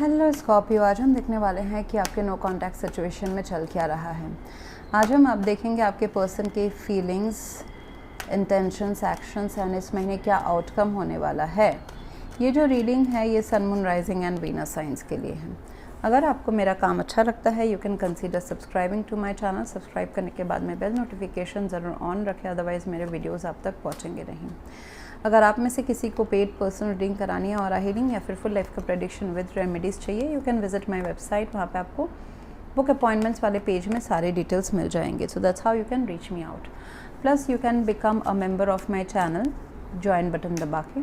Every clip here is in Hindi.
हेलो स्कॉर्पियो, आज हम देखने वाले हैं कि आपके नो कॉन्टैक्ट सिचुएशन में चल क्या रहा है। आज हम अब देखेंगे आपके पर्सन के फीलिंग्स, इंटेंशंस, एक्शंस एंड इस महीने क्या आउटकम होने वाला है। ये जो रीडिंग है ये sun, moon, rising and Venus signs के लिए है। अगर आपको मेरा काम अच्छा लगता है you can consider subscribing to my channel. Subscribe करने के बाद में बेल नोटिफिकेशन ज़रूर ऑन रखें, अदरवाइज़ मेरे वीडियोज़ आप तक पहुँचेंगे नहीं। अगर आप में से किसी को पेड पर्सनल रीडिंग करानी है और हीलिंग या फिर फुल लाइफ का प्रेडिक्शन विद रेमेडीज़ चाहिए, you can visit my website. वहाँ पे आपको बुक अपॉइंटमेंट्स वाले पेज में सारे डिटेल्स मिल जाएंगे। So that's how you can reach me out. Plus you can become a member of my channel, join button दबा के।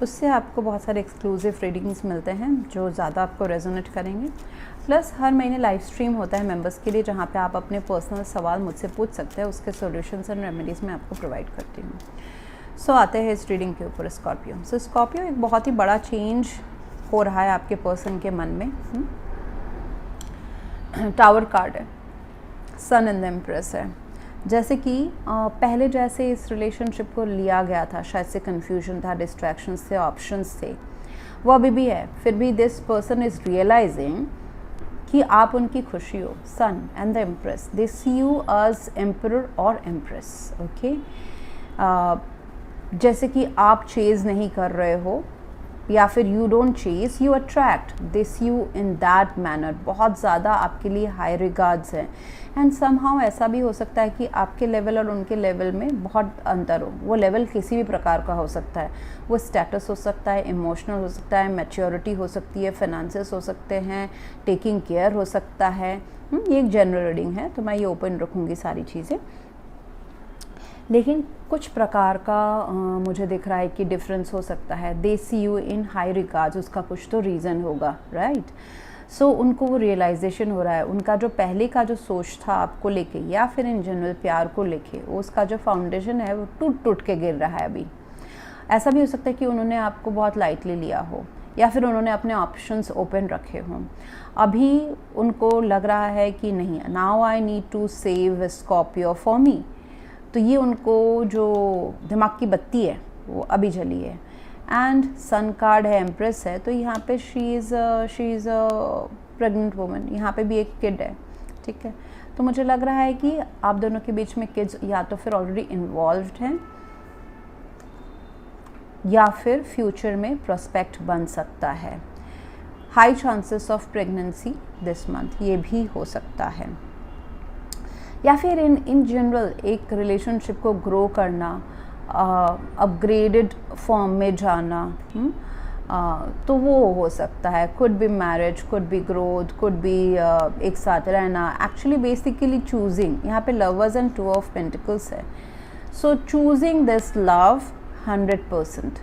उससे आपको बहुत सारे एक्सक्लूसिव रीडिंग्स मिलते हैं जो ज़्यादा आपको रेजोनेट करेंगे। प्लस हर महीने लाइव स्ट्रीम होता है मेंबर्स के लिए, जहाँ पे आप अपने पर्सनल सवाल मुझसे पूछ सकते हैं। उसके सॉल्यूशंस एंड रेमेडीज़ मैं आपको प्रोवाइड करती हूँ। सो आते हैं इस रीडिंग के ऊपर स्कॉर्पियो। सो स्कॉर्पियो, एक बहुत ही बड़ा चेंज हो रहा है आपके पर्सन के मन में। टावर कार्ड है, सन इन द एम्प्रेस है। जैसे कि पहले जैसे इस रिलेशनशिप को लिया गया था, शायद से कन्फ्यूजन था, डिस्ट्रैक्शंस थे, ऑप्शंस थे, वो अभी भी है। फिर भी दिस पर्सन इज़ रियलाइजिंग कि आप उनकी खुशी हो। Sun and the empress, they see you as emperor और एम्प्रेस। ओके, जैसे कि आप चेज़ नहीं कर रहे हो या फिर you don't chase, you attract, this you in that manner. बहुत ज़्यादा आपके लिए हाई रिगार्ड्स हैं। एंड समहाउ ऐसा भी हो सकता है कि आपके लेवल और उनके लेवल में बहुत अंतर हो। वो लेवल किसी भी प्रकार का हो सकता है। वो स्टेटस हो सकता है, इमोशनल हो सकता है, मैच्योरिटी हो सकती है, फाइनेंसेस हो सकते हैं, टेकिंग केयर हो सकता है। ये एक जनरल रीडिंग है तो मैं ये ओपन रखूँगी सारी चीज़ें। लेकिन कुछ प्रकार का मुझे दिख रहा है कि डिफरेंस हो सकता है। दे see you in high regards, उसका कुछ तो रीज़न होगा, राइट। सो उनको वो रियलाइजेशन हो रहा है। उनका जो पहले का जो सोच था आपको लेके या फिर इन जनरल प्यार को लेके, उसका जो फाउंडेशन है वो टूट टूट के गिर रहा है अभी। ऐसा भी हो सकता है कि उन्होंने आपको बहुत लाइटली लिया हो या फिर उन्होंने अपने ऑप्शंस ओपन रखे हों। अभी उनको लग रहा है कि नहीं, now I need to save Scorpio for me. तो ये उनको जो दिमाग की बत्ती है वो अभी जली है। एंड सन कार्ड है, एम्प्रेस है, तो यहाँ पे शी इज़ प्रेग्नेंट वुमन। यहाँ पे भी एक किड है, ठीक है। तो मुझे लग रहा है कि आप दोनों के बीच में किड्स या तो फिर ऑलरेडी इन्वॉल्व्ड हैं या फिर फ्यूचर में प्रोस्पेक्ट बन सकता है। High chances of pregnancy this month, ये भी हो सकता है। या फिर इन जनरल एक रिलेशनशिप को ग्रो करना, अपग्रेडेड फॉर्म में जाना, तो वो हो सकता है। Could be marriage, could be growth, could be एक साथ रहना। एक्चुअली बेसिकली चूजिंग, यहाँ पे lovers and two of pentacles है। So choosing this love 100%।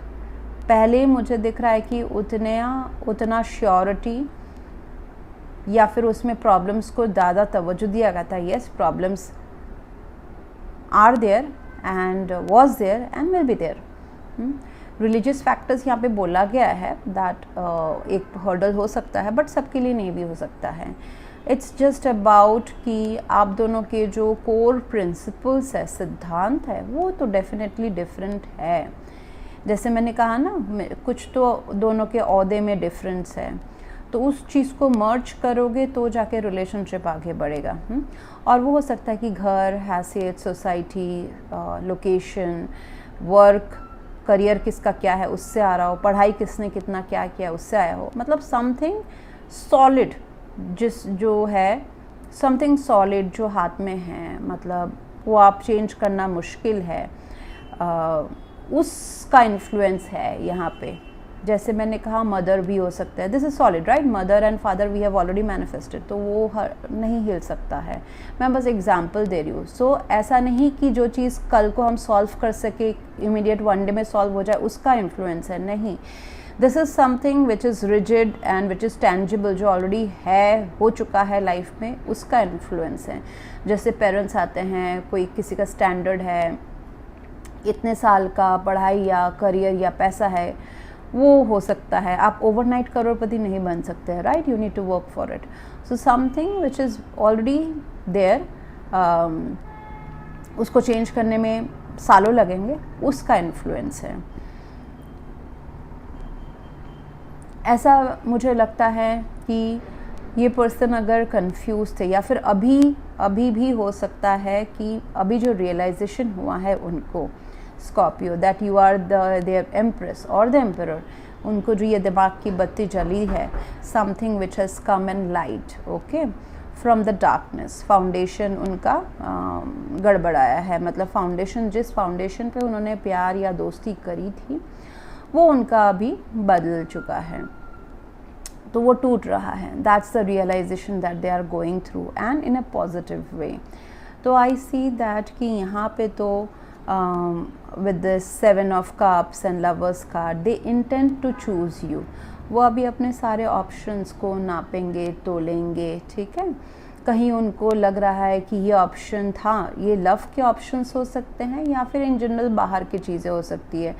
पहले मुझे दिख रहा है कि उतना श्योरिटी या फिर उसमें प्रॉब्लम्स को ज़्यादा तवज्जो दिया गया था। Yes, problems are there and was there and will be there. Religious factors यहाँ पे बोला गया है दैट एक हर्डल हो सकता है, बट सबके लिए नहीं भी हो सकता है। इट्स जस्ट अबाउट कि आप दोनों के जो कोर प्रिंसिपल्स है, सिद्धांत है, वो तो डेफिनेटली डिफरेंट है। जैसे मैंने कहा ना, कुछ तो दोनों के ओहदे में डिफरेंस है, तो उस चीज़ को मर्ज करोगे तो जाके रिलेशनशिप आगे बढ़ेगा। और वो हो सकता है कि घर, हैसियत, सोसाइटी, लोकेशन, वर्क, करियर किसका क्या है उससे आ रहा हो, पढ़ाई किसने कितना क्या किया उससे आया हो। मतलब समथिंग सॉलिड समथिंग सॉलिड जो हाथ में है, मतलब वो आप चेंज करना मुश्किल है, उसका इन्फ्लुएंस है यहाँ पे। जैसे मैंने कहा, मदर भी हो सकता है। This is solid, right. Mother and father we have already manifested, तो वो नहीं हिल सकता है। मैं बस एग्जांपल दे रही हूँ। सो ऐसा नहीं कि जो चीज़ कल को हम सॉल्व कर सके, इमीडिएट वन डे में सॉल्व हो जाए, उसका इन्फ्लुएंस है, नहीं। This is something which is rigid and which is tangible, जो ऑलरेडी है, हो चुका है लाइफ में, उसका इन्फ्लुएंस है। जैसे पेरेंट्स आते हैं, कोई किसी का स्टैंडर्ड है, इतने साल का पढ़ाई या करियर या पैसा है, वो हो सकता है। आप ओवरनाइट करोड़पति नहीं बन सकते हैं, right. You need to work for it. So something which is already there, उसको चेंज करने में सालों लगेंगे, उसका इन्फ्लुएंस है। ऐसा मुझे लगता है कि ये पर्सन अगर कंफ्यूज थे या फिर अभी भी हो सकता है कि अभी जो रियलाइजेशन हुआ है उनको, Scorpio, that you are their empress और द एम्परर, उनको जो ये दिमाग की बत्ती जली है, something which has come in light, okay, from the darkness. Foundation उनका गड़बड़ाया है, मतलब फाउंडेशन, जिस फाउंडेशन पे उन्होंने प्यार या दोस्ती करी थी वो उनका अभी बदल चुका है, तो वो टूट रहा है। That's the realisation that they are going through and in a positive way. तो आई सी दैट कि यहाँ पे तो with the 7 of cups and lovers card, they intent to choose you. वो अभी अपने सारे ऑप्शंस को नापेंगे, तोलेंगे, ठीक है। कहीं उनको लग रहा है कि ये ऑप्शन था, ये लव के ऑप्शंस हो सकते हैं या फिर इन जनरल बाहर की चीज़ें हो सकती है।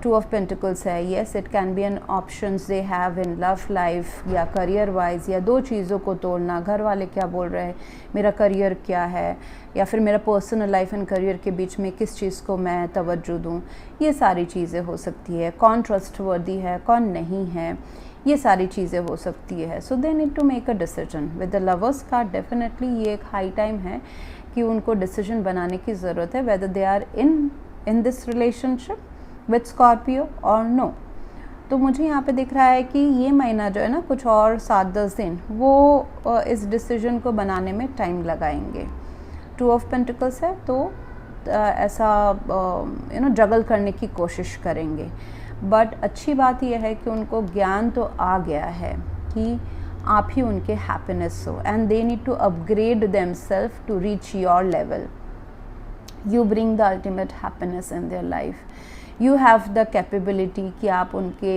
2 ऑफ पेंटिकल्स है, yes it can be an options they have in love life या करियर वाइज, या 2 चीज़ों को तोड़ना, घर वाले क्या बोल रहे हैं, मेरा करियर क्या है, या फिर मेरा पर्सनल लाइफ एंड करियर के बीच में किस चीज़ को मैं तवज्जो दूँ, ये सारी चीज़ें हो सकती है। कौन ट्रस्टवर्दी है, कौन नहीं है, ये सारी चीज़ें हो सकती है। So they need to make a decision. With the lovers card definitely ये एक हाई टाइम है कि उनको डिसीजन बनाने की ज़रूरत है, whether they are in this relationship with Scorpio और नो। तो मुझे यहाँ पे दिख रहा है कि ये महीना जो है ना, कुछ और 7-10 दिन वो इस डिसीजन को बनाने में टाइम लगाएंगे। 2 ऑफ पेंटिकल्स है, तो ऐसा जगल करने की कोशिश करेंगे। बट अच्छी बात यह है कि उनको ज्ञान तो आ गया है कि आप ही उनके हैप्पीनेस हो, and they need to upgrade themselves to reach your level. You bring the ultimate happiness in their life. You have the capability कि आप उनके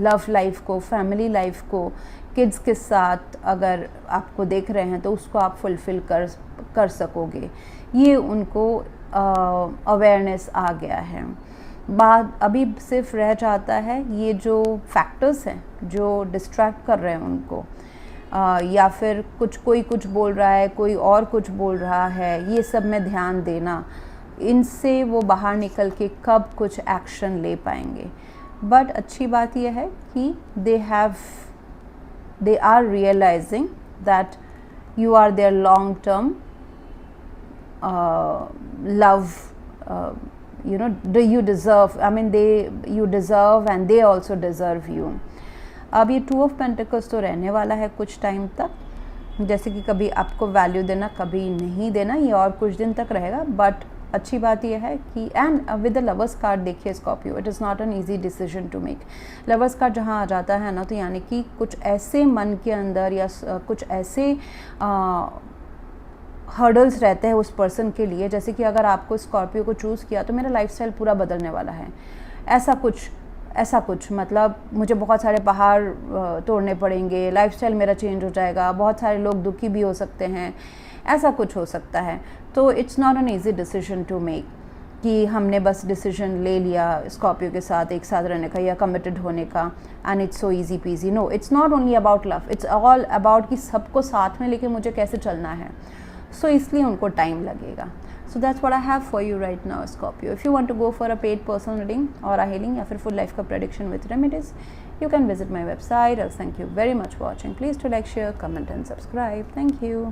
लव लाइफ को, फैमिली लाइफ को, किड्स के साथ अगर आपको देख रहे हैं तो उसको आप फुलफ़िल कर सकोगे। ये उनको अवेयरनेस आ गया है। बात अभी सिर्फ रह जाता है ये जो फैक्टर्स हैं जो डिस्ट्रैक्ट कर रहे हैं उनको, या फिर कोई कुछ बोल रहा है, कोई और कुछ बोल रहा है, ये सब में ध्यान देना, इनसे वो बाहर निकल के कब कुछ एक्शन ले पाएंगे। बट अच्छी बात यह है कि they are realizing that you are their long term love, you deserve, I mean you deserve and they also deserve you। अब ये 2 ऑफ पेंटिकल्स तो रहने वाला है कुछ टाइम तक, जैसे कि कभी आपको वैल्यू देना, कभी नहीं देना, ये और कुछ दिन तक रहेगा। बट अच्छी बात यह है कि and with the lovers card देखिए Scorpio, it is not an easy decision to make. Lovers card जहाँ आ जाता है ना, तो यानी कि कुछ ऐसे मन के अंदर या कुछ ऐसे हर्डल्स रहते हैं उस पर्सन के लिए, जैसे कि अगर आपको स्कॉर्पियो को चूज़ किया तो मेरा लाइफस्टाइल पूरा बदलने वाला है, ऐसा कुछ मतलब मुझे बहुत सारे पहाड़ तोड़ने पड़ेंगे, लाइफस्टाइल मेरा चेंज हो जाएगा, बहुत सारे लोग दुखी भी हो सकते हैं, ऐसा कुछ हो सकता है। तो it's not an easy decision to make कि हमने बस डिसीजन ले लिया स्कॉर्पियो के साथ एक साथ रहने का या कमिटेड होने का, and it's so easy peasy. No, it's not only about love, it's all about कि सबको साथ में लेके मुझे कैसे चलना है। सो इसलिए उनको टाइम लगेगा। So that's what I have for you right now, Scorpio. If you want to go for a paid personal reading or a healing या फिर full life का prediction with remedies, you can visit my website. I'll thank you very much for watching. Please to like, share, comment and subscribe. Thank you.